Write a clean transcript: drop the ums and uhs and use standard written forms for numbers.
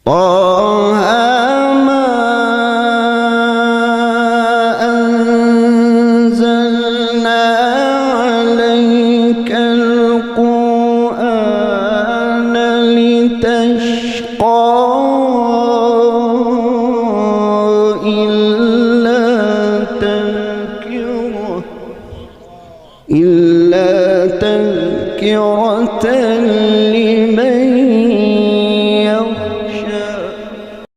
طه ما أنزلنا عليك القرآن لتشقى إلا تذكرة